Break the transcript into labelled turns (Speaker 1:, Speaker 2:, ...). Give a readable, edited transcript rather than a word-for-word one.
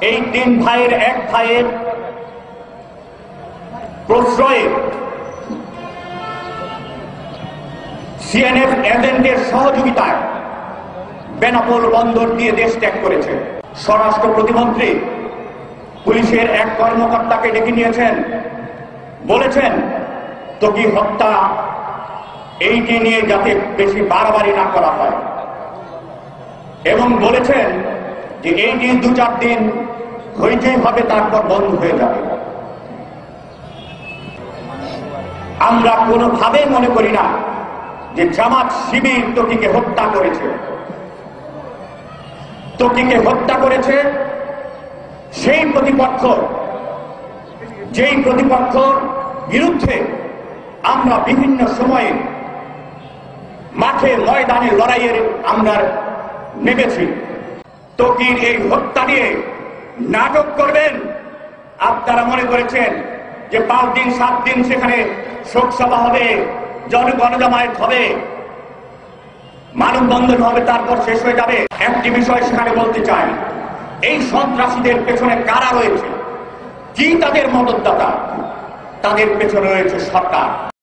Speaker 1: এই তিন ভাইয়ের এক ভাইয়ের প্রশ্রয়ে সিএনএফ এজেন্টের সহযোগিতায় বেনাপোল বন্দর দিয়ে দেশ ত্যাগ করেছে। স্বরাষ্ট্র প্রতিমন্ত্রী পুলিশের এক কর্মকর্তাকে ডেকে নিয়েছেন, বলেছেন ত্বকী হত্যা এইটি নিয়ে যাতে বেশি বাড়াবাড়ি না করা হয়, এবং বলেছেন যে এইটি 2-4 দিন হইচই হবে, তারপর বন্ধ হয়ে যাবে। আমরা কোনোভাবে মনে করি না যে জামাত শিবির ত্বকীকে হত্যা করেছে। ত্বকীকে হত্যা করেছে সেই প্রতিপক্ষ, যেই প্রতিপক্ষর বিরুদ্ধে আমরা বিভিন্ন সময়ে মাঠে ময়দানে লড়াইয়ের আমরা নেমেছি। ত্বকীর এই হত্যা নিয়ে নাটক করবেন আপনারা মনে করেছেন যে 5 দিন 7 দিন সেখানে শোকসভা হবে, গণজমায়েত হবে, মানববন্ধন হবে, তারপর শেষ হয়ে যাবে। একটি বিষয় সেখানে বলতে চাই, এই সন্ত্রাসীদের পেছনে কারা রয়েছে, কি তাদের মদতদাতা? তাদের পেছনে রয়েছে সরকার।